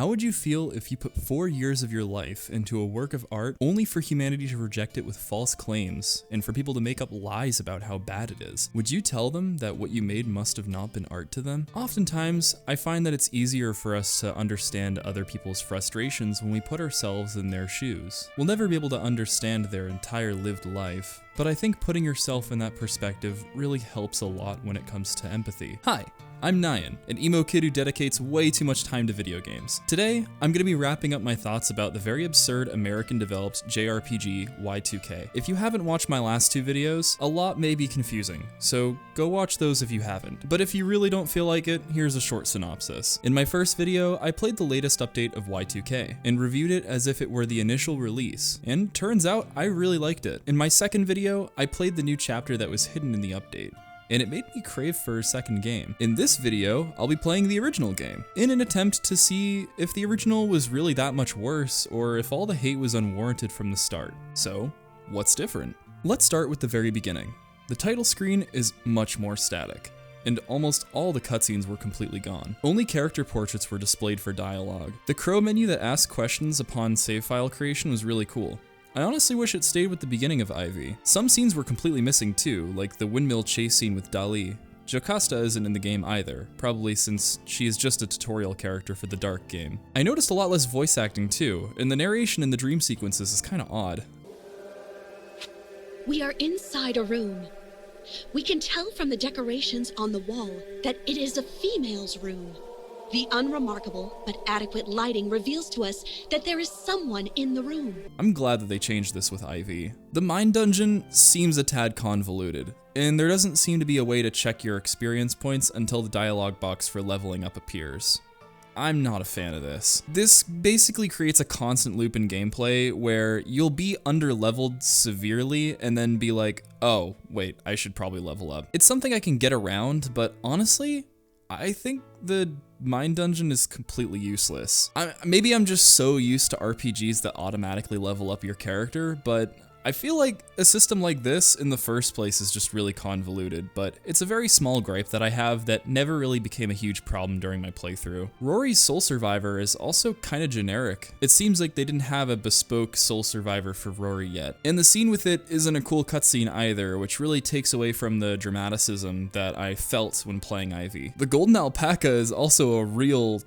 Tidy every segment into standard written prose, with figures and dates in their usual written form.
How would you feel if you put 4 years of your life into a work of art only for humanity to reject it with false claims and for people to make up lies about how bad it is? Would you tell them that what you made must have not been art to them? Oftentimes, I find that it's easier for us to understand other people's frustrations when we put ourselves in their shoes. We'll never be able to understand their entire lived life, but I think putting yourself in that perspective really helps a lot when it comes to empathy. Hi, I'm Nyan, an emo kid who dedicates way too much time to video games. Today, I'm going to be wrapping up my thoughts about the very absurd American-developed JRPG Y2K. If you haven't watched my last 2 videos, a lot may be confusing, so go watch those if you haven't. But if you really don't feel like it, here's a short synopsis. In my first video, I played the latest update of Y2K, and reviewed it as if it were the initial release, and turns out I really liked it. In my second video, I played the new chapter that was hidden in the update, and it made me crave for a second game. In this video, I'll be playing the original game, in an attempt to see if the original was really that much worse, or if all the hate was unwarranted from the start. So, what's different? Let's start with the very beginning. The title screen is much more static, and almost all the cutscenes were completely gone. Only character portraits were displayed for dialogue. The crow menu that asked questions upon save file creation was really cool. I honestly wish it stayed with the beginning of Ivy. Some scenes were completely missing too, like the windmill chase scene with Dali. Jocasta isn't in the game either, probably since she is just a tutorial character for the Dark game. I noticed a lot less voice acting too, and the narration in the dream sequences is kinda odd. We are inside a room. We can tell from the decorations on the wall that it is a female's room. The unremarkable but adequate lighting reveals to us that there is someone in the room. I'm glad that they changed this with Ivy. The mine dungeon seems a tad convoluted, and there doesn't seem to be a way to check your experience points until the dialogue box for leveling up appears. I'm not a fan of this. This basically creates a constant loop in gameplay where you'll be under-leveled severely and then be like, oh, wait, I should probably level up. It's something I can get around, but honestly, I think the mine dungeon is completely useless. Maybe I'm just so used to RPGs that automatically level up your character, but I feel like a system like this in the first place is just really convoluted, but it's a very small gripe that I have that never really became a huge problem during my playthrough. Rory's Soul Survivor is also kinda generic. It seems like they didn't have a bespoke Soul Survivor for Rory yet. And the scene with it isn't a cool cutscene either, which really takes away from the dramaticism that I felt when playing Ivy. The golden alpaca is also a real,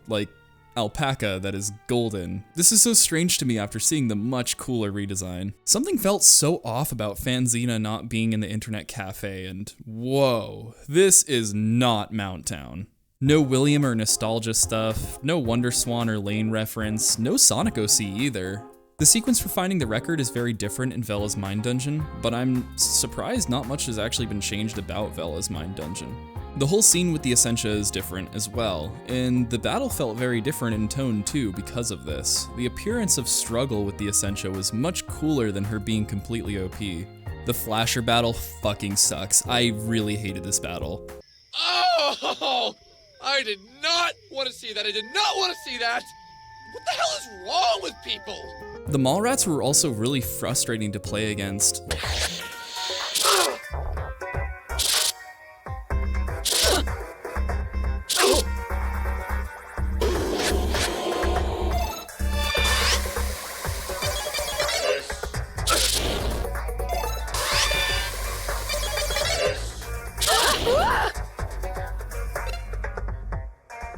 alpaca that is golden. This is so strange to me after seeing the much cooler redesign. Something felt so off about Fanzina not being in the internet cafe, and whoa, this is not Mount Town. No William or nostalgia stuff, no Wonder Swan or Lane reference, no Sonic OC either. The sequence for finding the record is very different in Vela's Mine Dungeon, but I'm surprised not much has actually been changed about Vela's Mine Dungeon. The whole scene with the Essentia is different as well, and the battle felt very different in tone too because of this. The appearance of struggle with the Essentia was much cooler than her being completely OP. The Flasher battle fucking sucks. I really hated this battle. Oh! I did not want to see that. I did not want to see that! What the hell is wrong with people? The mall rats were also really frustrating to play against.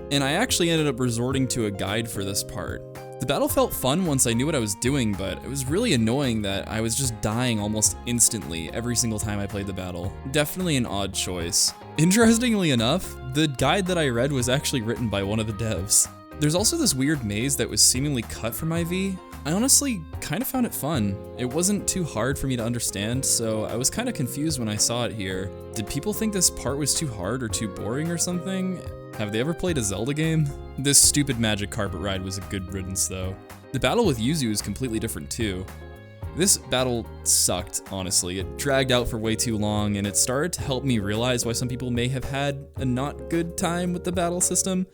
And I actually ended up resorting to a guide for this part. The battle felt fun once I knew what I was doing, but it was really annoying that I was just dying almost instantly every single time I played the battle. Definitely an odd choice. Interestingly enough, the guide that I read was actually written by one of the devs. There's also this weird maze that was seemingly cut from IV. I honestly kind of found it fun. It wasn't too hard for me to understand, so I was kind of confused when I saw it here. Did people think this part was too hard or too boring or something? Have they ever played a Zelda game? This stupid magic carpet ride was a good riddance though. The battle with Yuzu is completely different too. This battle sucked, honestly. It dragged out for way too long, and it started to help me realize why some people may have had a not good time with the battle system.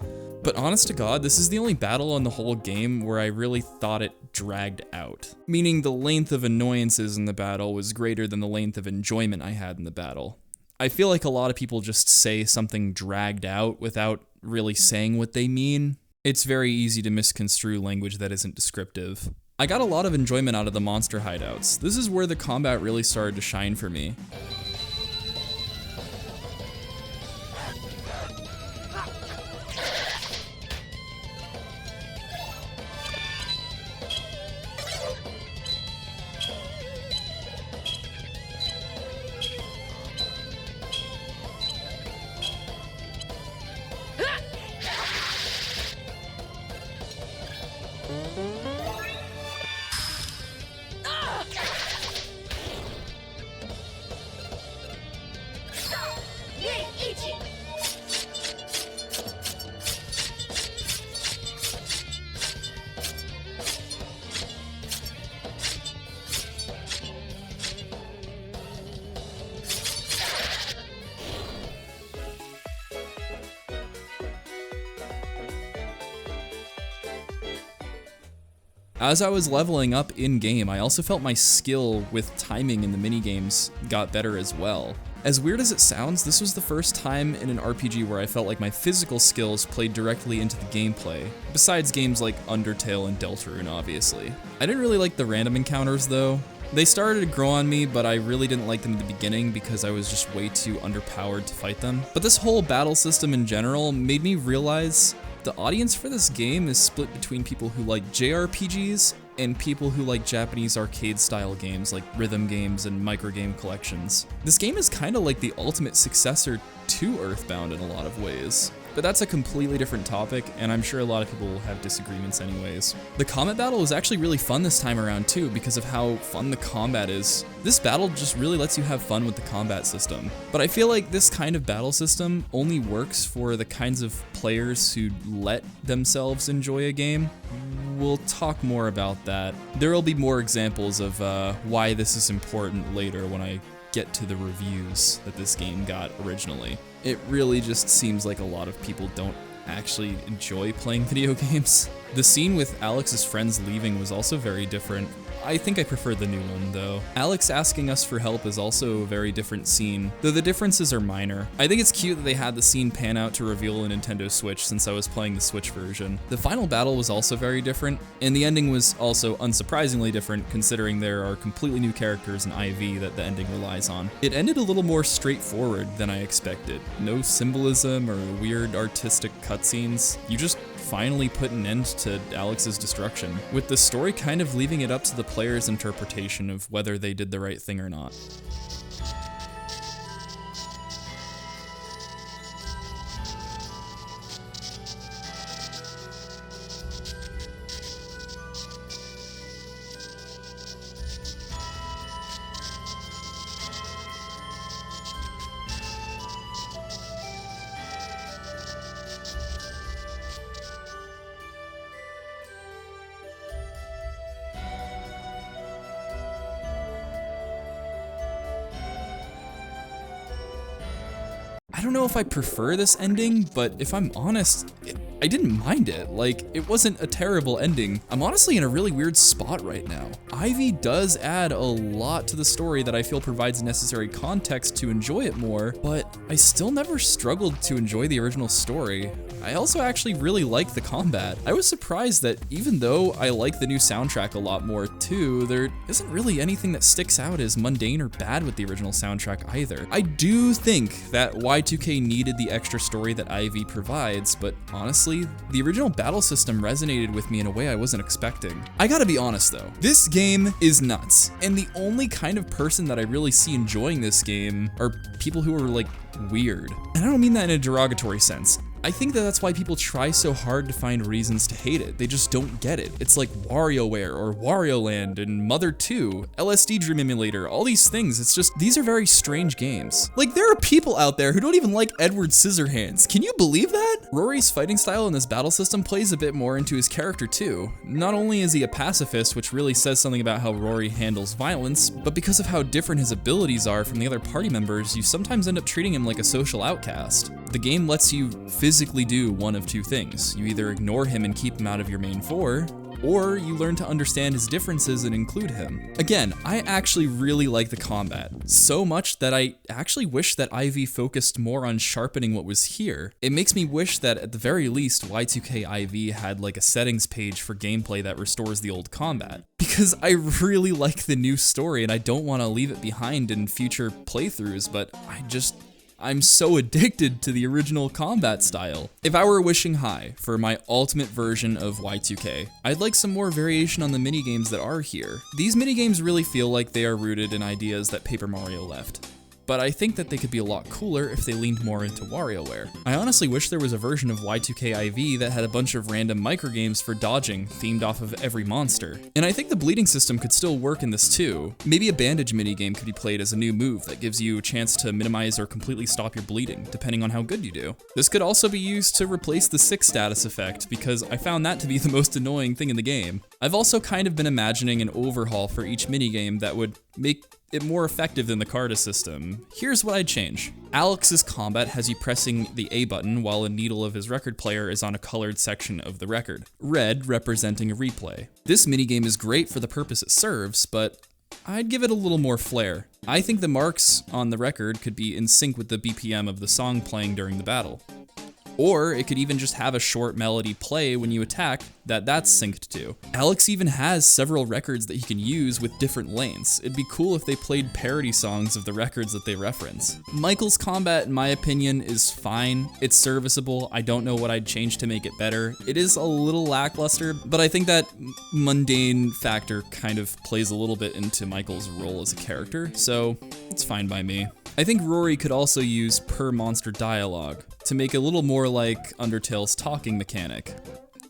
But honest to God, this is the only battle on the whole game where I really thought it dragged out. Meaning the length of annoyances in the battle was greater than the length of enjoyment I had in the battle. I feel like a lot of people just say something dragged out without really saying what they mean. It's very easy to misconstrue language that isn't descriptive. I got a lot of enjoyment out of the monster hideouts. This is where the combat really started to shine for me. As I was leveling up in-game, I also felt my skill with timing in the minigames got better as well. As weird as it sounds, this was the first time in an RPG where I felt like my physical skills played directly into the gameplay, besides games like Undertale and Deltarune, obviously. I didn't really like the random encounters though. They started to grow on me, but I really didn't like them at the beginning because I was just way too underpowered to fight them. But this whole battle system in general made me realize the audience for this game is split between people who like JRPGs and people who like Japanese arcade-style games like rhythm games and microgame collections. This game is kind of like the ultimate successor to Earthbound in a lot of ways. But that's a completely different topic, and I'm sure a lot of people will have disagreements anyways. The combat battle was actually really fun this time around too, because of how fun the combat is. This battle just really lets you have fun with the combat system. But I feel like this kind of battle system only works for the kinds of players who let themselves enjoy a game. We'll talk more about that. There will be more examples of why this is important later when I get to the reviews that this game got originally. It really just seems like a lot of people don't actually enjoy playing video games. The scene with Alex's friends leaving was also very different. I think I prefer the new one though. Alex asking us for help is also a very different scene, though the differences are minor. I think it's cute that they had the scene pan out to reveal a Nintendo Switch since I was playing the Switch version. The final battle was also very different, and the ending was also unsurprisingly different considering there are completely new characters in IV that the ending relies on. It ended a little more straightforward than I expected. No symbolism or weird artistic cutscenes. You just finally put an end to Alex's destruction, with the story kind of leaving it up to the player's interpretation of whether they did the right thing or not. I don't know if I prefer this ending, but if I'm honest, I didn't mind it. Like, it wasn't a terrible ending. I'm honestly in a really weird spot right now. Ivy does add a lot to the story that I feel provides necessary context to enjoy it more, but I still never struggled to enjoy the original story. I also actually really like the combat. I was surprised that even though I like the new soundtrack a lot more too, there isn't really anything that sticks out as mundane or bad with the original soundtrack either. I do think that Y2K needed the extra story that Ivy provides, but honestly, the original battle system resonated with me in a way I wasn't expecting. I gotta be honest though, this game is nuts, and the only kind of person that I really see enjoying this game are people who are like weird. And I don't mean that in a derogatory sense. I think that that's why people try so hard to find reasons to hate it. They just don't get it. It's like WarioWare or Wario Land and Mother 2, LSD Dream Emulator, all these things. It's just, these are very strange games. Like, there are people out there who don't even like Edward Scissorhands. Can you believe that? Rory's fighting style in this battle system plays a bit more into his character too. Not only is he a pacifist, which really says something about how Rory handles violence, but because of how different his abilities are from the other party members, you sometimes end up treating him like a social outcast. The game lets you physically do one of two things. You either ignore him and keep him out of your main four, or you learn to understand his differences and include him. Again, I actually really like the combat, so much that I actually wish that IV focused more on sharpening what was here. It makes me wish that at the very least Y2K IV had like a settings page for gameplay that restores the old combat, because I really like the new story and I don't want to leave it behind in future playthroughs, but I'm so addicted to the original combat style. If I were wishing high for my ultimate version of Y2K, I'd like some more variation on the minigames that are here. These minigames really feel like they are rooted in ideas that Paper Mario left, but I think that they could be a lot cooler if they leaned more into WarioWare. I honestly wish there was a version of Y2K IV that had a bunch of random microgames for dodging themed off of every monster. And I think the bleeding system could still work in this too. Maybe a bandage minigame could be played as a new move that gives you a chance to minimize or completely stop your bleeding, depending on how good you do. This could also be used to replace the sick status effect, because I found that to be the most annoying thing in the game. I've also kind of been imagining an overhaul for each minigame that would make it more effective than the Carta system. Here's what I'd change. Alex's combat has you pressing the A button while a needle of his record player is on a colored section of the record, red representing a replay. This minigame is great for the purpose it serves, but I'd give it a little more flair. I think the marks on the record could be in sync with the BPM of the song playing during the battle. Or it could even just have a short melody play when you attack that's synced to. Alex even has several records that he can use with different lanes. It'd be cool if they played parody songs of the records that they reference. Michael's combat, in my opinion, is fine. It's serviceable. I don't know what I'd change to make it better. It is a little lackluster, but I think that mundane factor kind of plays a little bit into Michael's role as a character, so it's fine by me. I think Rory could also use per monster dialogue to make it a little more like Undertale's talking mechanic.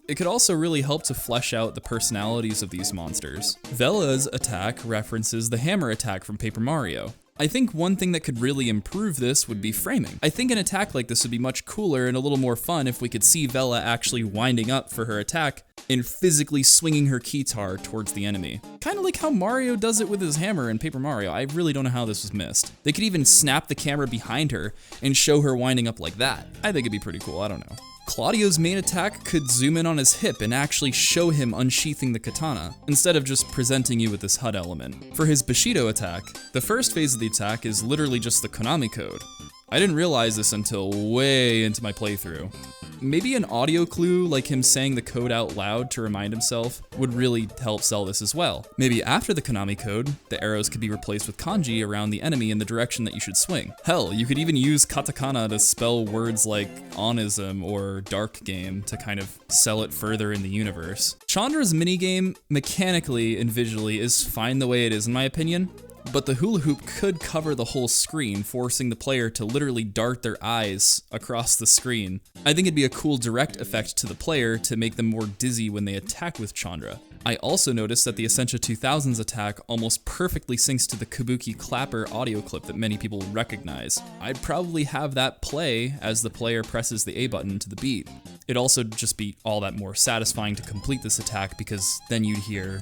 It could also really help to flesh out the personalities of these monsters. Vela's attack references the hammer attack from Paper Mario. I think one thing that could really improve this would be framing. I think an attack like this would be much cooler and a little more fun if we could see Vela actually winding up for her attack and physically swinging her keytar towards the enemy. Kind of like how Mario does it with his hammer in Paper Mario. I really don't know how this was missed. They could even snap the camera behind her and show her winding up like that. I think it'd be pretty cool, I don't know. Claudio's main attack could zoom in on his hip and actually show him unsheathing the katana, instead of just presenting you with this HUD element. For his Bushido attack, the first phase of the attack is literally just the Konami code. I didn't realize this until way into my playthrough. Maybe an audio clue like him saying the code out loud to remind himself would really help sell this as well. Maybe after the Konami code, the arrows could be replaced with kanji around the enemy in the direction that you should swing. Hell, you could even use katakana to spell words like onism or dark game to kind of sell it further in the universe. Chandra's minigame, mechanically and visually, is fine the way it is in my opinion, but the hula hoop could cover the whole screen, forcing the player to literally dart their eyes across the screen. I think it'd be a cool direct effect to the player to make them more dizzy when they attack with Chandra. I also noticed that the Essentia 2000's attack almost perfectly syncs to the Kabuki Clapper audio clip that many people recognize. I'd probably have that play as the player presses the A button to the beat. It'd also just be all that more satisfying to complete this attack, because then you'd hear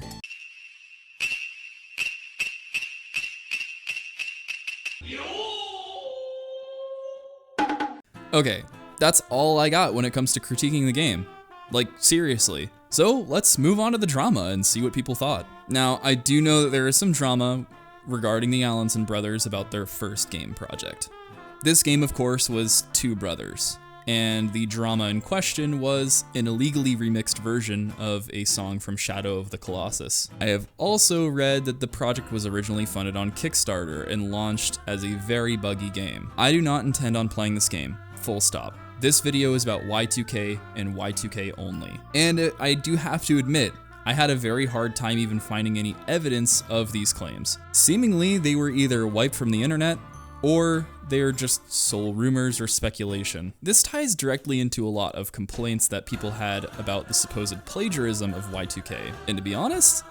Okay, that's all I got when it comes to critiquing the game. Like, seriously. So let's move on to the drama and see what people thought. Now, I do know that there is some drama regarding the Allenson brothers about their first game project. This game, of course, was two brothers, and the drama in question was an illegally remixed version of a song from Shadow of the Colossus. I have also read that the project was originally funded on Kickstarter and launched as a very buggy game. I do not intend on playing this game. Full stop. This video is about Y2K and Y2K only. And I do have to admit, I had a very hard time even finding any evidence of these claims. Seemingly, they were either wiped from the internet, or they are just sole rumors or speculation. This ties directly into a lot of complaints that people had about the supposed plagiarism of Y2K. And to be honest,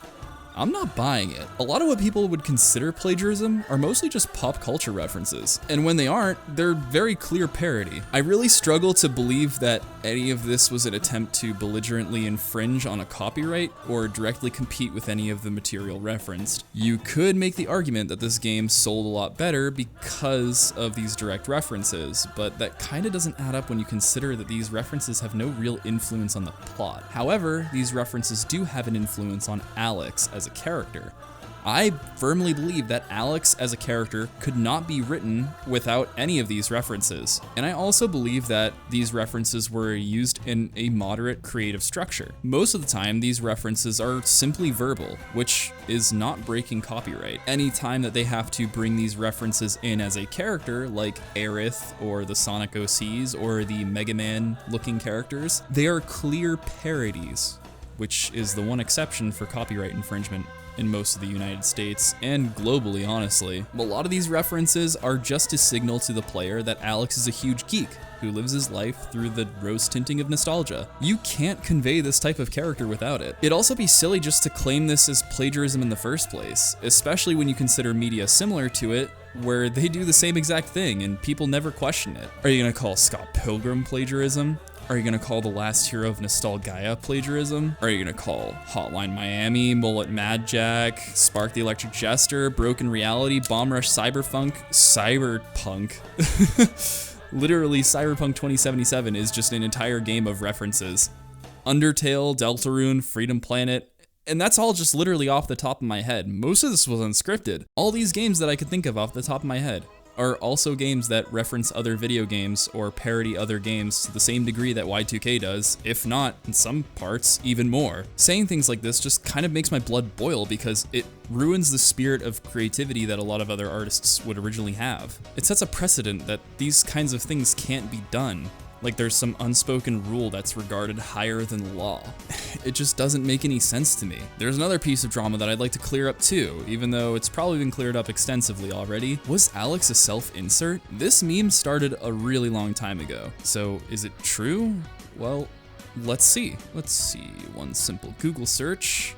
I'm not buying it. A lot of what people would consider plagiarism are mostly just pop culture references, and when they aren't, they're very clear parody. I really struggle to believe that any of this was an attempt to belligerently infringe on a copyright or directly compete with any of the material referenced. You could make the argument that this game sold a lot better because of these direct references, but that kinda doesn't add up when you consider that these references have no real influence on the plot. However, these references do have an influence on Alex as a character. I firmly believe that Alex as a character could not be written without any of these references. And I also believe that these references were used in a moderate creative structure. Most of the time, these references are simply verbal, which is not breaking copyright. Any time that they have to bring these references in as a character, like Aerith or the Sonic OCs or the Mega Man looking characters, they are clear parodies, which is the one exception for copyright infringement in most of the United States, and globally, honestly. A lot of these references are just to signal to the player that Alex is a huge geek who lives his life through the rose tinting of nostalgia. You can't convey this type of character without it. It'd also be silly just to claim this as plagiarism in the first place, especially when you consider media similar to it, where they do the same exact thing and people never question it. Are you gonna call Scott Pilgrim plagiarism? Are you gonna call The Last Hero of Nostalgaia plagiarism? Are you gonna call Hotline Miami, Mullet Mad Jack, Spark the Electric Jester, Broken Reality, Bomb Rush Cyberpunk? Literally, Cyberpunk 2077 is just an entire game of references. Undertale, Deltarune, Freedom Planet, and that's all just literally off the top of my head. Most of this was unscripted. All these games that I could think of off the top of my head are also games that reference other video games or parody other games to the same degree that Y2K does, if not, in some parts, even more. Saying things like this just kind of makes my blood boil because it ruins the spirit of creativity that a lot of other artists would originally have. It sets a precedent that these kinds of things can't be done. Like there's some unspoken rule that's regarded higher than law. It just doesn't make any sense to me. There's another piece of drama that I'd like to clear up too, even though it's probably been cleared up extensively already. Was Alex a self-insert? This meme started a really long time ago. So is it true? Well, let's see. One simple Google search.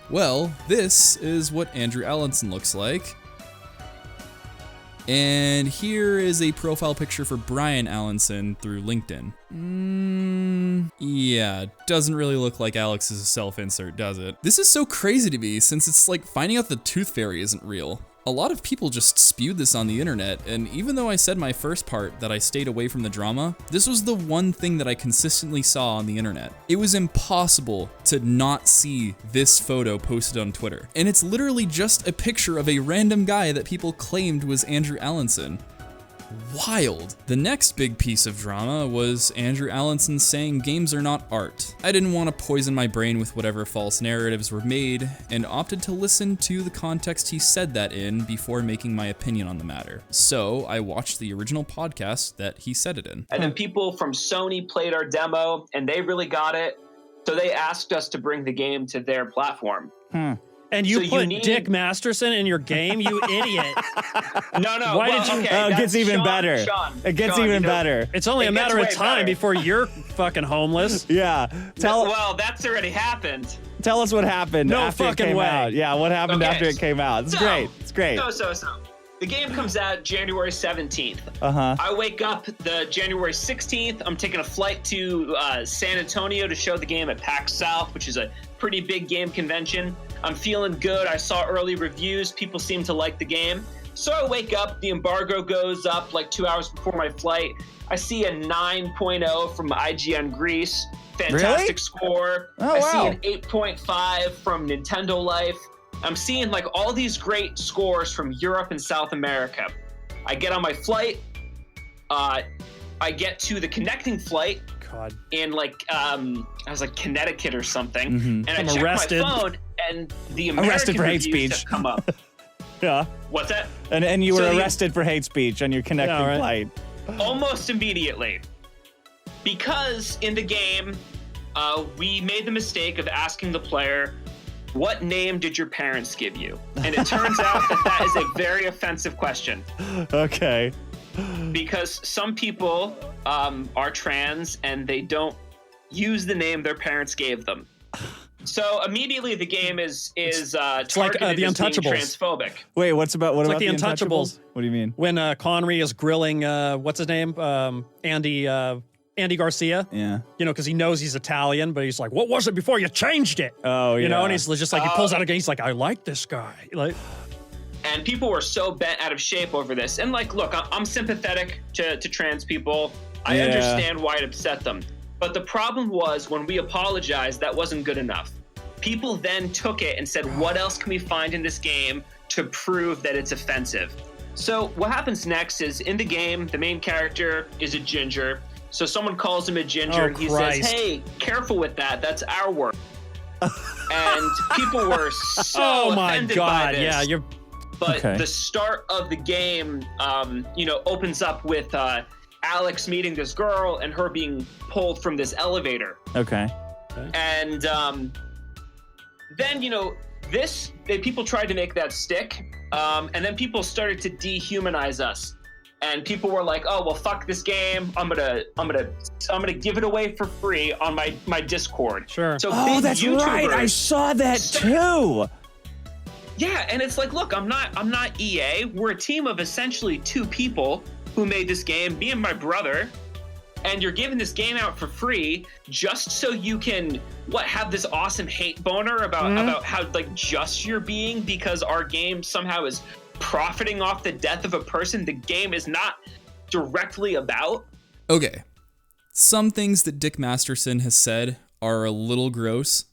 Well, this is what Andrew Allinson looks like. And here is a profile picture for Brian Allinson through LinkedIn. Yeah, doesn't really look like Alex is a self-insert, does it? This is so crazy to me since it's like finding out the Tooth Fairy isn't real. A lot of people just spewed this on the internet, and even though I said my first part that I stayed away from the drama, this was the one thing that I consistently saw on the internet. It was impossible to not see this photo posted on Twitter. And it's literally just a picture of a random guy that people claimed was Andrew Allinson. Wild. The next big piece of drama was Andrew Allinson saying games are not art. I didn't want to poison my brain with whatever false narratives were made, and opted to listen to the context he said that in before making my opinion on the matter. So I watched the original podcast that he said it in. And then people from Sony played our demo, and they really got it, so they asked us to bring the game to their platform. And you put Dick Masterson in your game, you idiot. No. Why did you? Okay, it gets even better. It gets even better. It's only a matter of time before you're fucking homeless. Yeah. Well, that's already happened. Tell us what happened after it came out. Yeah, what happened after it came out. It's great. It's great. So. The game comes out January 17th. I wake up the January 16th. I'm taking a flight to San Antonio to show the game at PAX South, which is a pretty big game convention. I'm feeling good. I saw early reviews. People seem to like the game. So I wake up, the embargo goes up like 2 hours before my flight. I see a 9.0 from IGN Greece. Fantastic score. Oh, I see an 8.5 from Nintendo Life. I'm seeing like all these great scores from Europe and South America. I get on my flight. I get to the connecting flight in like I was like Connecticut or something, and I check my phone, and the American reviews have come up. Yeah. What's that? And you were arrested for hate speech on your connecting flight. Almost immediately, because in the game, we made the mistake of asking the player, what name did your parents give you? And it turns out that is a very offensive question. Okay. because some people are trans and they don't use the name their parents gave them. So immediately the game is it's targeted like the as being Untouchables. What transphobic. It's about like the the Untouchables? What do you mean? When Connery is grilling, what's his name? Andy Garcia. Yeah. You know, because he knows he's Italian, but he's like, what was it before you changed it? Oh, yeah. You know, and he's just like, he pulls out a gun. He's like, I like this guy. Like, And people were so bent out of shape over this. And like, look, I'm sympathetic to trans people. I understand why it upset them. But the problem was when we apologized, that wasn't good enough. People then took it and said, what else can we find in this game to prove that it's offensive? So what happens next is in the game, the main character is a ginger. So someone calls him a ginger and he says, hey, careful with that. That's our work. And people were so offended by this. Yeah, But the start of the game, opens up with Alex meeting this girl and her being pulled from this elevator. Okay. And then, people tried to make that stick. And then people started to dehumanize us. And people were like, oh, well, fuck this game. I'm gonna give it away for free on my Discord. Sure. So that's right. I saw that too. Yeah, and it's like, look, I'm not EA. We're a team of essentially 2 people who made this game, me and my brother, and you're giving this game out for free just so you can have this awesome hate boner about how like just you're being because our game somehow is profiting off the death of a person the game is not directly about. Okay. Some things that Dick Masterson has said are a little gross,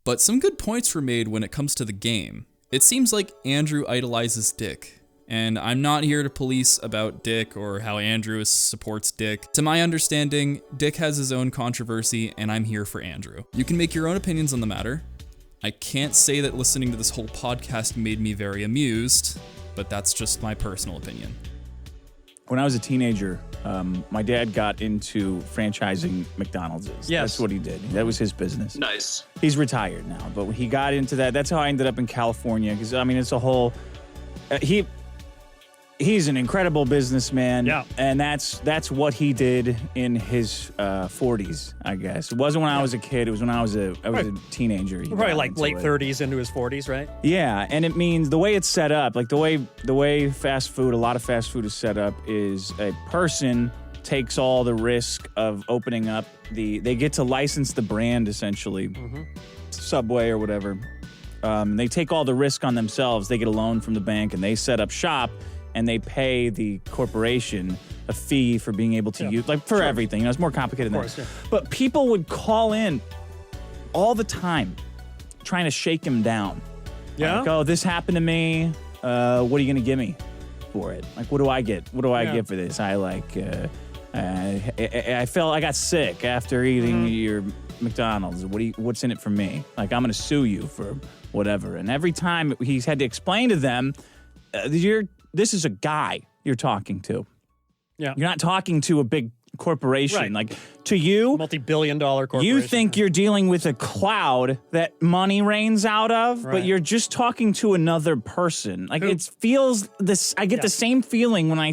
but some good points were made when it comes to the game. It seems like Andrew idolizes Dick, and I'm not here to police about Dick or how Andrew supports Dick. To my understanding, Dick has his own controversy, and I'm here for Andrew. You can make your own opinions on the matter. I can't say that listening to this whole podcast made me very amused, but that's just my personal opinion. When I was a teenager, my dad got into franchising McDonald's. Yes. That's what he did. That was his business. Nice. He's retired now, but he got into that. That's how I ended up in California, because, it's a whole... He's an incredible businessman, and that's what he did in his 40s, I guess. It wasn't when I was a kid. It was when I was a teenager. Probably like late 30s into his 40s, right? Yeah, and it means the way it's set up, like the way fast food, a lot of fast food is set up, is a person takes all the risk of opening up they get to license the brand, essentially, Subway or whatever. They take all the risk on themselves. They get a loan from the bank, and they set up shop, and they pay the corporation a fee for being able to use, for everything. It's more complicated than that. Yeah. But people would call in all the time trying to shake him down. Yeah? Like, oh, this happened to me. What are you going to give me for it? Like, what do I get? What do I get for this? I got sick after eating your McDonald's. What's in it for me? Like, I'm going to sue you for whatever. And every time he's had to explain to them, this is a guy you're talking to. Yeah. You're not talking to a big corporation. Right. Like, to you, multi-billion-dollar corporation. You think you're dealing with a cloud that money rains out of, but you're just talking to another person. Like, it feels this. I get the same feeling when I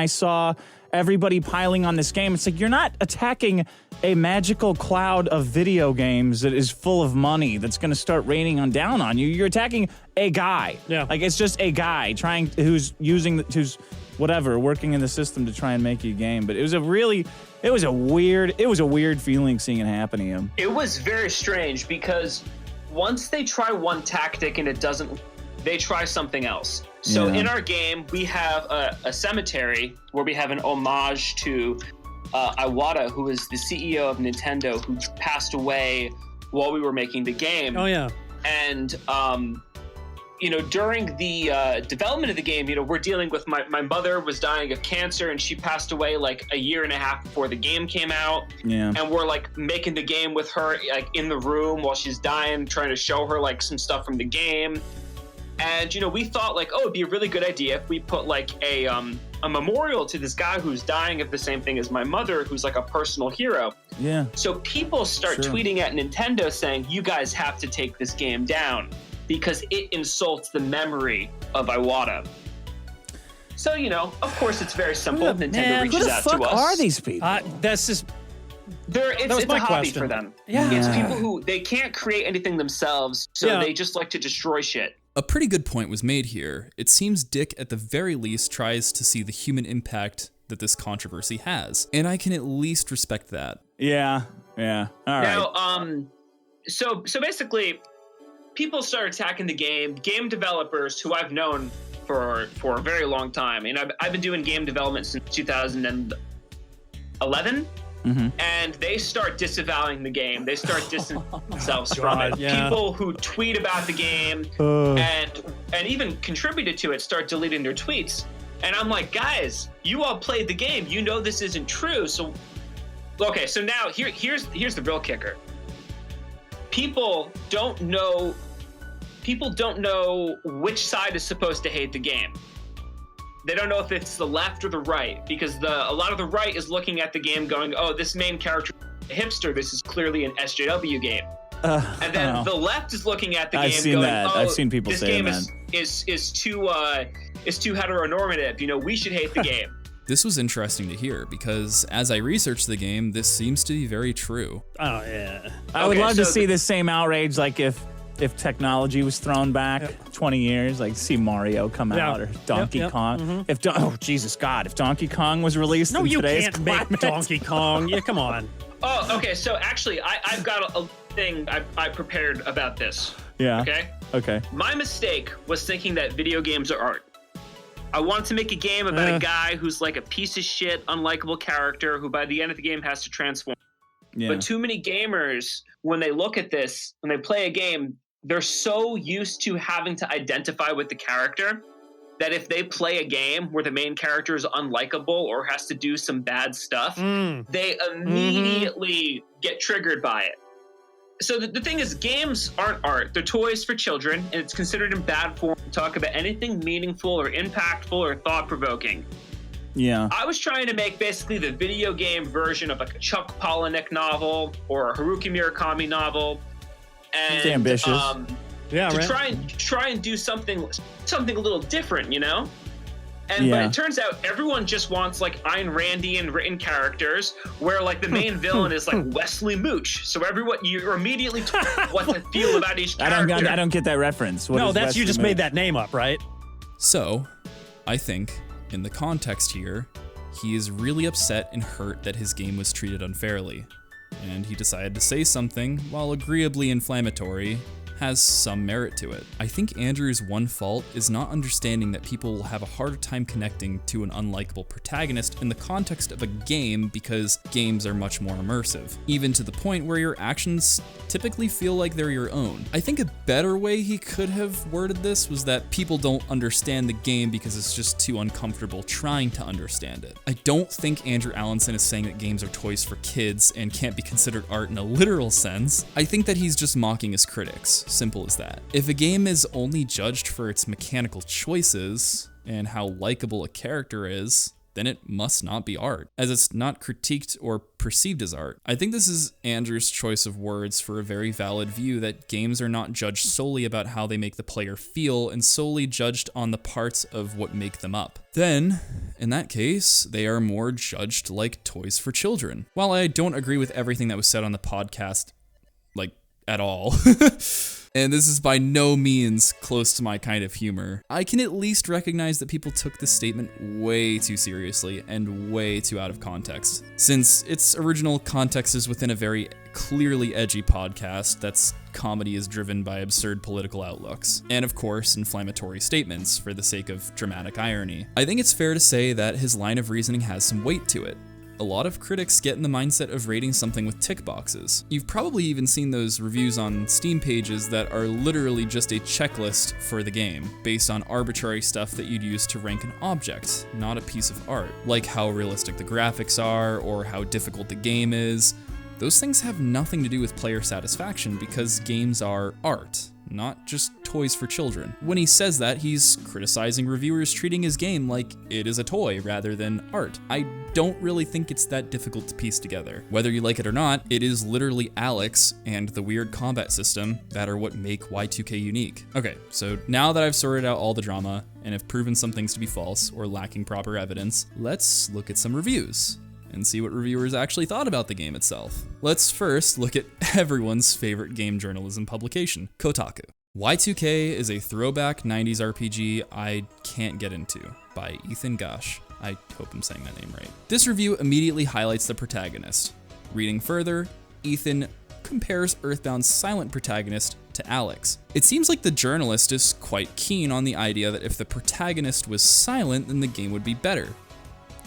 saw everybody piling on this game. It's like, you're not attacking a magical cloud of video games that is full of money that's going to start raining down on you. You're attacking a guy. Yeah. Like, it's just a guy who's working in the system to try and make you a game. But it was a weird feeling seeing it happen to him. It was very strange because once they try one tactic and it doesn't, they try something else. So in our game, we have a cemetery where we have an homage to Iwata, who is the CEO of Nintendo, who passed away while we were making the game. Oh, yeah. And, during the development of the game, we're dealing with my mother was dying of cancer, and she passed away like a year and a half before the game came out. Yeah. And we're like making the game with her like in the room while she's dying, trying to show her like some stuff from the game. And, we thought like, oh, it'd be a really good idea if we put like a memorial to this guy who's dying of the same thing as my mother, who's like a personal hero. Yeah. So people start tweeting at Nintendo saying, you guys have to take this game down because it insults the memory of Iwata. So, of course it's very simple. Nintendo Who reaches the out fuck to us. are these people? That's just It's my a hobby question. for them. Yeah. It's people who, they can't create anything themselves, so they just like to destroy shit. A pretty good point was made here. It seems Dick, at the very least, tries to see the human impact that this controversy has, and I can at least respect that. Yeah. All right. Now, so basically, people start attacking the game. Game developers, who I've known for a very long time, and I've been doing game development since 2011. And they start disavowing the game. They start distancing themselves from it. Yeah. People who tweet about the game and even contributed to it start deleting their tweets. And I'm like, guys, you all played the game. You know this isn't true. So, okay, so now here's the real kicker. People don't know which side is supposed to hate the game. They don't know if it's the left or the right, because a lot of the right is looking at the game going, oh, this main character is a hipster, this is clearly an SJW game. And then the left is looking at the game going, oh, I've seen people this say game that. is too heteronormative, we should hate the game. This was interesting to hear, because as I researched the game, this seems to be very true. Oh, yeah. I would love to see the same outrage, like if technology was thrown back 20 years, like see Mario come out or Donkey Kong. If Jesus God, if Donkey Kong was released in today's can't climate. make Donkey Kong. Yeah, come on. Oh, okay. So actually, I've got a thing I prepared about this. Yeah. Okay. My mistake was thinking that video games are art. I wanted to make a game about a guy who's like a piece of shit, unlikable character who by the end of the game has to transform. Yeah. But too many gamers, when they look at this, when they play a game, they're so used to having to identify with the character that if they play a game where the main character is unlikable or has to do some bad stuff, they immediately get triggered by it. So the thing is, games aren't art. They're toys for children, and it's considered in bad form to talk about anything meaningful or impactful or thought-provoking. Yeah. I was trying to make basically the video game version of like a Chuck Palahniuk novel or a Haruki Murakami novel. And, it's ambitious. Try and do something a little different, But it turns out everyone just wants like Ayn Randian written characters, where like the main villain is like Wesley Mooch. So you're immediately told what to feel about each character. I don't get that reference. That's Wesley you just Mooch? made that name up, right? So, I think, in the context here, he is really upset and hurt that his game was treated unfairly, and he decided to say something, while agreeably inflammatory, has some merit to it. I think Andrew's one fault is not understanding that people will have a harder time connecting to an unlikable protagonist in the context of a game, because games are much more immersive, even to the point where your actions typically feel like they're your own. I think a better way he could have worded this was that people don't understand the game because it's just too uncomfortable trying to understand it. I don't think Andrew Allenson is saying that games are toys for kids and can't be considered art in a literal sense. I think that he's just mocking his critics. Simple as that. If a game is only judged for its mechanical choices and how likable a character is, then it must not be art, as it's not critiqued or perceived as art. I think this is Andrew's choice of words for a very valid view that games are not judged solely about how they make the player feel and solely judged on the parts of what make them up. Then, in that case, they are more judged like toys for children. While I don't agree with everything that was said on the podcast, like, at all, and this is by no means close to my kind of humor, I can at least recognize that people took this statement way too seriously and way too out of context, since its original context is within a very clearly edgy podcast that's comedy is driven by absurd political outlooks, and of course, inflammatory statements for the sake of dramatic irony. I think it's fair to say that his line of reasoning has some weight to it. A lot of critics get in the mindset of rating something with tick boxes. You've probably even seen those reviews on Steam pages that are literally just a checklist for the game, based on arbitrary stuff that you'd use to rank an object, not a piece of art, like how realistic the graphics are or how difficult the game is. Those things have nothing to do with player satisfaction because games are art, not just toys for children. When he says that, he's criticizing reviewers treating his game like it is a toy rather than art. I don't really think it's that difficult to piece together. Whether you like it or not, it is literally Alex and the weird combat system that are what make Y2K unique. Okay, so now that I've sorted out all the drama and have proven some things to be false or lacking proper evidence, let's look at some reviews and see what reviewers actually thought about the game itself. Let's first look at everyone's favorite game journalism publication, Kotaku. Y2K is a throwback 90s RPG I can't get into, by Ethan Gosh. I hope I'm saying that name right. This review immediately highlights the protagonist. Reading further, Ethan compares Earthbound's silent protagonist to Alex. It seems like the journalist is quite keen on the idea that if the protagonist was silent, then the game would be better.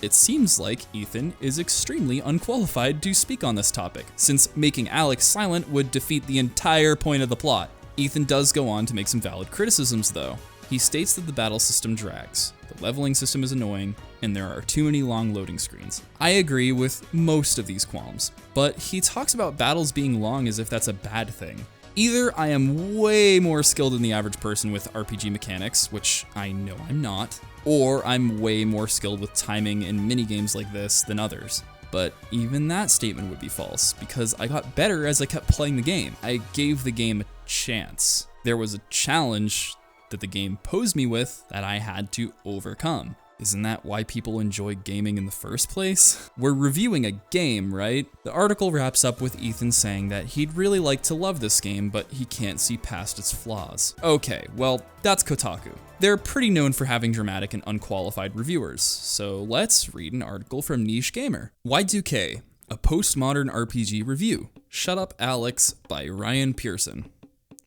It seems like Ethan is extremely unqualified to speak on this topic, since making Alex silent would defeat the entire point of the plot. Ethan does go on to make some valid criticisms though. He states that the battle system drags, the leveling system is annoying, and there are too many long loading screens. I agree with most of these qualms, but he talks about battles being long as if that's a bad thing. Either I am way more skilled than the average person with RPG mechanics, which I know I'm not, or I'm way more skilled with timing in minigames like this than others. But even that statement would be false, because I got better as I kept playing the game. I gave the game a chance. There was a challenge that the game posed me with that I had to overcome. Isn't that why people enjoy gaming in the first place? We're reviewing a game, right? The article wraps up with Ethan saying that he'd really like to love this game, but he can't see past its flaws. Okay, well, that's Kotaku. They're pretty known for having dramatic and unqualified reviewers, so let's read an article from Niche Gamer. Y2K, a postmodern RPG review. Shut Up Alex by Ryan Pearson.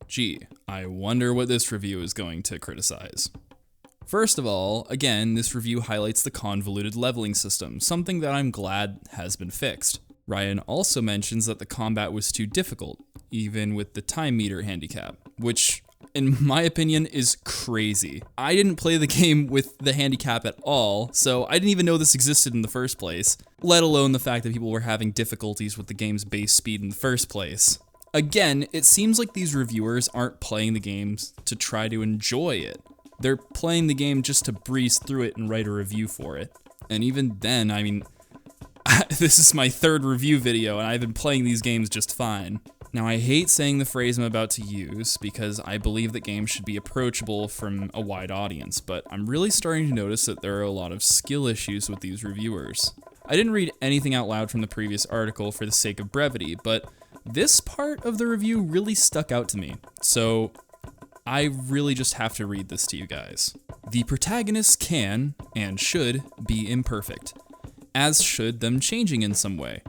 Gee, I wonder what this review is going to criticize. First of all, again, this review highlights the convoluted leveling system, something that I'm glad has been fixed. Ryan also mentions that the combat was too difficult, even with the time meter handicap, which, in my opinion, is crazy. I didn't play the game with the handicap at all, so I didn't even know this existed in the first place, let alone the fact that people were having difficulties with the game's base speed in the first place. Again, it seems like these reviewers aren't playing the games to try to enjoy it. They're playing the game just to breeze through it and write a review for it. And even then, I mean, this is my third review video and I've been playing these games just fine. Now, I hate saying the phrase I'm about to use because I believe that games should be approachable from a wide audience, but I'm really starting to notice that there are a lot of skill issues with these reviewers. I didn't read anything out loud from the previous article for the sake of brevity, but this part of the review really stuck out to me, so I really just have to read this to you guys. The protagonists can, and should, be imperfect, as should them changing in some way.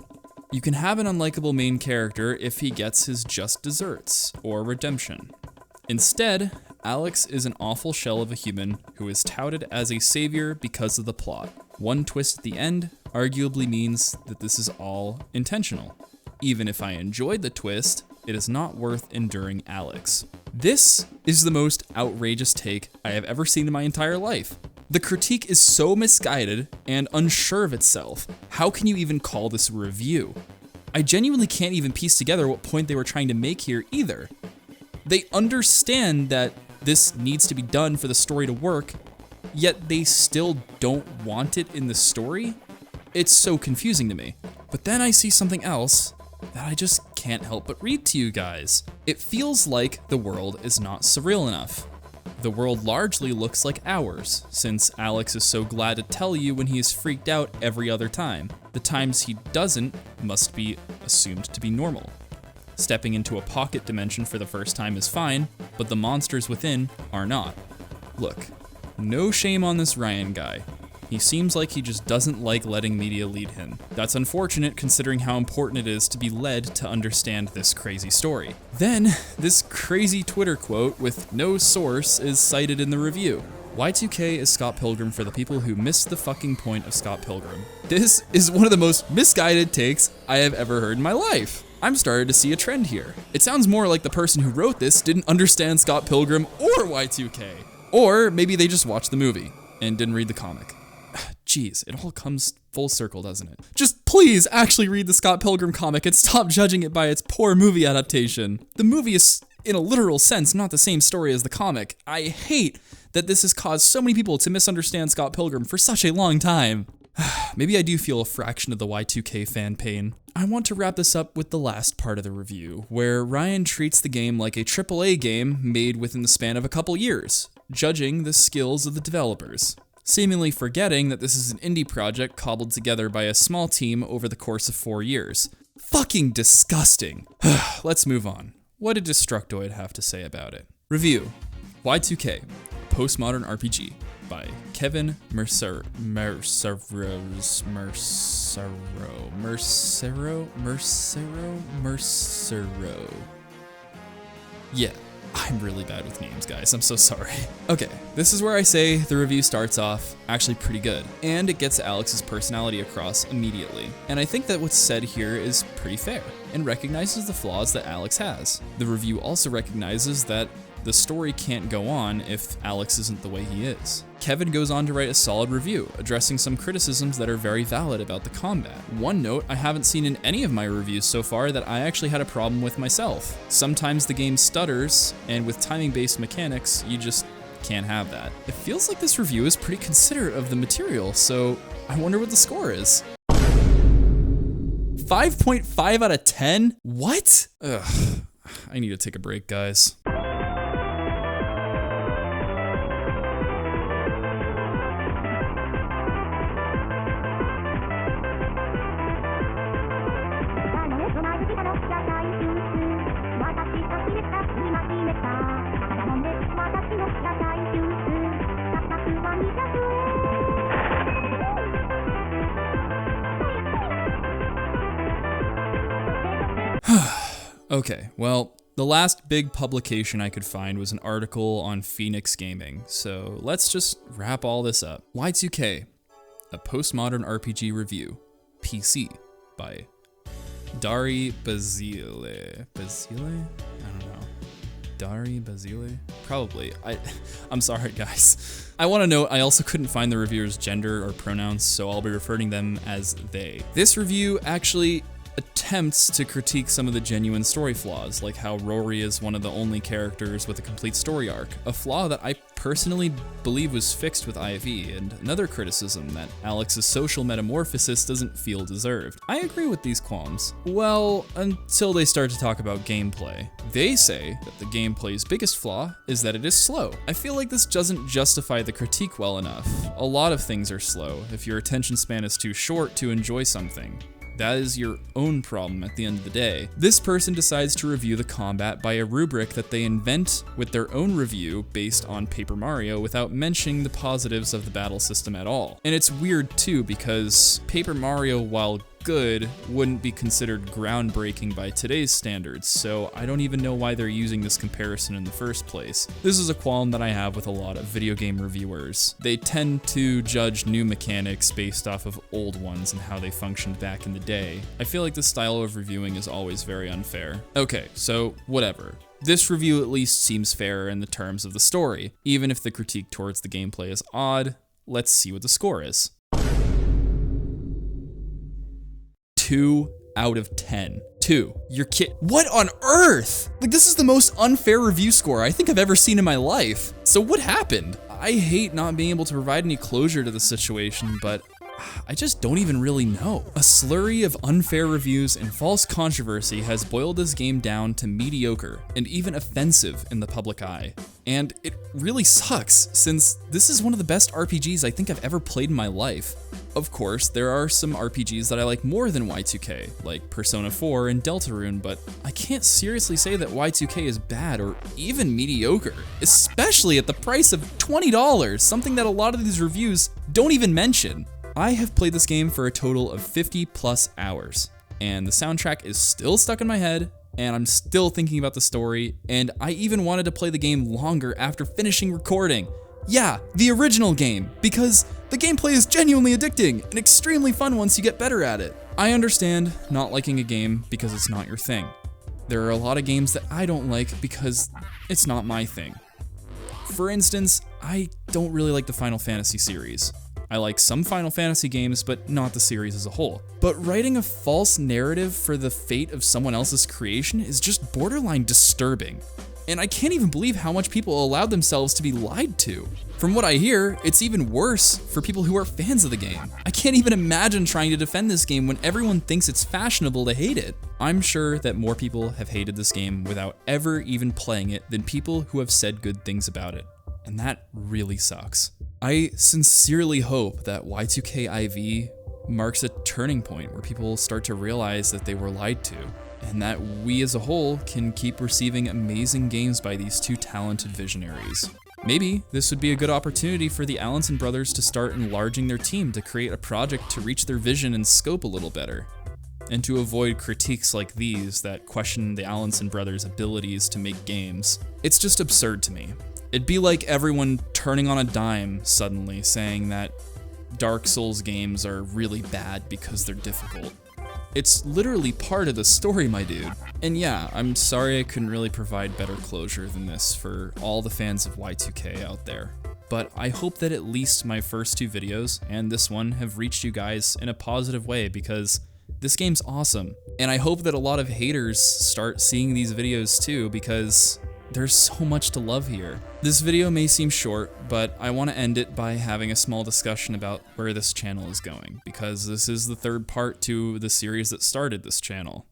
You can have an unlikable main character if he gets his just desserts, or redemption. Instead, Alex is an awful shell of a human who is touted as a savior because of the plot. One twist at the end arguably means that this is all intentional. Even if I enjoyed the twist, it is not worth enduring Alex. This is the most outrageous take I have ever seen in my entire life. The critique is so misguided and unsure of itself. How can you even call this a review? I genuinely can't even piece together what point they were trying to make here either. They understand that this needs to be done for the story to work, yet they still don't want it in the story? It's so confusing to me. But then I see something else that I just can't help but read to you guys. It feels like the world is not surreal enough. The world largely looks like ours, since Alex is so glad to tell you when he is freaked out every other time. The times he doesn't must be assumed to be normal. Stepping into a pocket dimension for the first time is fine, but the monsters within are not. Look, no shame on this Ryan guy. He seems like he just doesn't like letting media lead him. That's unfortunate considering how important it is to be led to understand this crazy story. Then, this crazy Twitter quote with no source is cited in the review. Y2K is Scott Pilgrim for the people who missed the fucking point of Scott Pilgrim. This is one of the most misguided takes I have ever heard in my life. I'm starting to see a trend here. It sounds more like the person who wrote this didn't understand Scott Pilgrim or Y2K. Or maybe they just watched the movie and didn't read the comic. Jeez, it all comes full circle, doesn't it? Just please actually read the Scott Pilgrim comic and stop judging it by its poor movie adaptation. The movie is in a literal sense, not the same story as the comic. I hate that this has caused so many people to misunderstand Scott Pilgrim for such a long time. Maybe I do feel a fraction of the Y2K fan pain. I want to wrap this up with the last part of the review, where Ryan treats the game like a AAA game made within the span of a couple years, judging the skills of the developers, seemingly forgetting that this is an indie project cobbled together by a small team over the course of 4 years. Fucking disgusting. Let's move on. What did Destructoid have to say about it? Review: Y2K, Postmodern RPG by Kevin Mercero. Yeah, I'm really bad with names, guys. I'm so sorry. Okay, this is where I say the review starts off actually pretty good, and it gets Alex's personality across immediately. And I think that what's said here is pretty fair, and recognizes the flaws that Alex has. The review also recognizes that the story can't go on if Alex isn't the way he is. Kevin goes on to write a solid review, addressing some criticisms that are very valid about the combat. One note I haven't seen in any of my reviews so far that I actually had a problem with myself. Sometimes the game stutters, and with timing-based mechanics, you just can't have that. It feels like this review is pretty considerate of the material, so I wonder what the score is. 5.5 out of 10? What? Ugh, I need to take a break, guys. Okay, well, the last big publication I could find was an article on Phoenix Gaming, so let's just wrap all this up. Y2K, a postmodern RPG review, PC, by Dari Basile. Basile? I don't know. Dari Basile? Probably. I'm sorry, guys. I want to note, I also couldn't find the reviewer's gender or pronouns, so I'll be referring to them as they. This review actually attempts to critique some of the genuine story flaws, like how Rory is one of the only characters with a complete story arc, a flaw that I personally believe was fixed with IV, and another criticism that Alex's social metamorphosis doesn't feel deserved. I agree with these qualms. Well, until they start to talk about gameplay. They say that the gameplay's biggest flaw is that it is slow. I feel like this doesn't justify the critique well enough. A lot of things are slow if your attention span is too short to enjoy something. That is your own problem at the end of the day. This person decides to review the combat by a rubric that they invent with their own review based on Paper Mario without mentioning the positives of the battle system at all. And it's weird too, because Paper Mario, while good, wouldn't be considered groundbreaking by today's standards, so I don't even know why they're using this comparison in the first place. This is a qualm that I have with a lot of video game reviewers. They tend to judge new mechanics based off of old ones and how they functioned back in the day. I feel like this style of reviewing is always very unfair. Okay, so whatever. This review at least seems fair in the terms of the story. Even if the critique towards the gameplay is odd, let's see what the score is. 2 out of 10. 2. You're what on earth? Like, this is the most unfair review score I think I've ever seen in my life. So what happened? I hate not being able to provide any closure to the situation, but I just don't even really know. A slurry of unfair reviews and false controversy has boiled this game down to mediocre and even offensive in the public eye. And it really sucks, since this is one of the best RPGs I think I've ever played in my life. Of course, there are some RPGs that I like more than Y2K, like Persona 4 and Deltarune, but I can't seriously say that Y2K is bad or even mediocre, especially at the price of $20, something that a lot of these reviews don't even mention. I have played this game for a total of 50 plus hours, and the soundtrack is still stuck in my head, and I'm still thinking about the story, and I even wanted to play the game longer after finishing recording. Yeah, the original game, because the gameplay is genuinely addicting and extremely fun once you get better at it. I understand not liking a game because it's not your thing. There are a lot of games that I don't like because it's not my thing. For instance, I don't really like the Final Fantasy series. I like some Final Fantasy games, but not the series as a whole. But writing a false narrative for the fate of someone else's creation is just borderline disturbing. And I can't even believe how much people allowed themselves to be lied to. From what I hear, it's even worse for people who are fans of the game. I can't even imagine trying to defend this game when everyone thinks it's fashionable to hate it. I'm sure that more people have hated this game without ever even playing it than people who have said good things about it. And that really sucks. I sincerely hope that Y2K IV marks a turning point where people start to realize that they were lied to, and that we as a whole can keep receiving amazing games by these two talented visionaries. Maybe this would be a good opportunity for the Allenson brothers to start enlarging their team to create a project to reach their vision and scope a little better, and to avoid critiques like these that question the Allenson brothers' abilities to make games. It's just absurd to me. It'd be like everyone turning on a dime suddenly, saying that Dark Souls games are really bad because they're difficult. It's literally part of the story, my dude. And yeah, I'm sorry I couldn't really provide better closure than this for all the fans of Y2K out there. But I hope that at least my first two videos, and this one, have reached you guys in a positive way, because this game's awesome. And I hope that a lot of haters start seeing these videos too, because there's so much to love here. This video may seem short, but I want to end it by having a small discussion about where this channel is going, because this is the third part to the series that started this channel.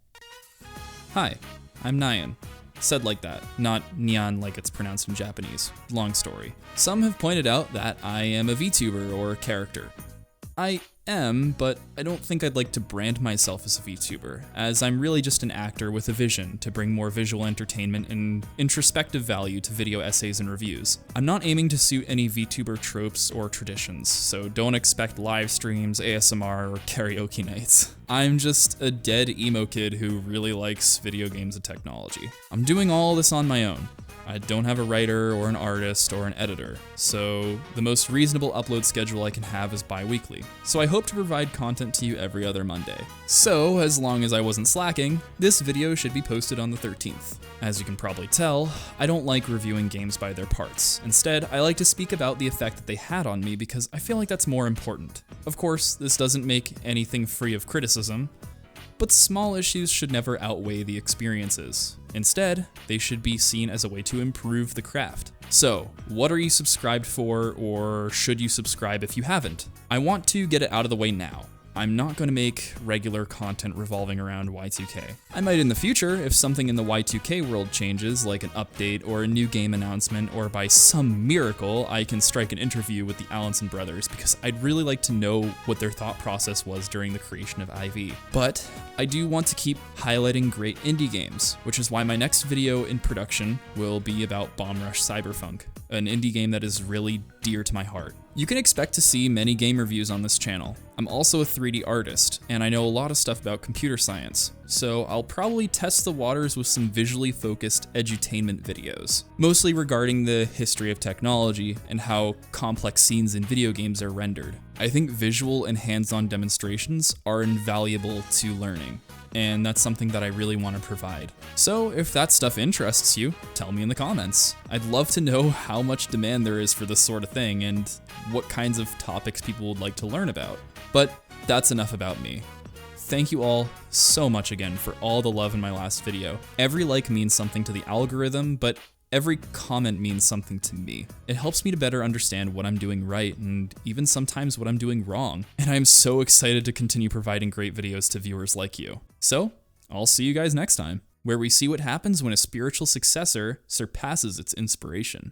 Hi, I'm Nyan. Said like that, not Nyan like it's pronounced in Japanese. Long story. Some have pointed out that I am a VTuber or character. I am, but I don't think I'd like to brand myself as a VTuber, as I'm really just an actor with a vision to bring more visual entertainment and introspective value to video essays and reviews. I'm not aiming to suit any VTuber tropes or traditions, so don't expect live streams, ASMR, or karaoke nights. I'm just a dead emo kid who really likes video games and technology. I'm doing all this on my own. I don't have a writer or an artist or an editor, so the most reasonable upload schedule I can have is bi-weekly. So I hope to provide content to you every other Monday. So as long as I wasn't slacking, this video should be posted on the 13th. As you can probably tell, I don't like reviewing games by their parts. Instead, I like to speak about the effect that they had on me because I feel like that's more important. Of course, this doesn't make anything free of criticism, but small issues should never outweigh the experiences. Instead, they should be seen as a way to improve the craft. So, what are you subscribed for, or should you subscribe if you haven't? I want to get it out of the way now. I'm not going to make regular content revolving around Y2K. I might in the future if something in the Y2K world changes, like an update or a new game announcement, or by some miracle I can strike an interview with the Allenson brothers, because I'd really like to know what their thought process was during the creation of IV. But I do want to keep highlighting great indie games, which is why my next video in production will be about Bomb Rush Cyberpunk, an indie game that is really dear to my heart. You can expect to see many game reviews on this channel. I'm also a 3D artist, and I know a lot of stuff about computer science, so I'll probably test the waters with some visually focused edutainment videos, mostly regarding the history of technology and how complex scenes in video games are rendered. I think visual and hands-on demonstrations are invaluable to learning, and that's something that I really want to provide. So if that stuff interests you, tell me in the comments. I'd love to know how much demand there is for this sort of thing and what kinds of topics people would like to learn about. But that's enough about me. Thank you all so much again for all the love in my last video. Every like means something to the algorithm, but every comment means something to me. It helps me to better understand what I'm doing right and even sometimes what I'm doing wrong. And I'm so excited to continue providing great videos to viewers like you. So, I'll see you guys next time, where we see what happens when a spiritual successor surpasses its inspiration.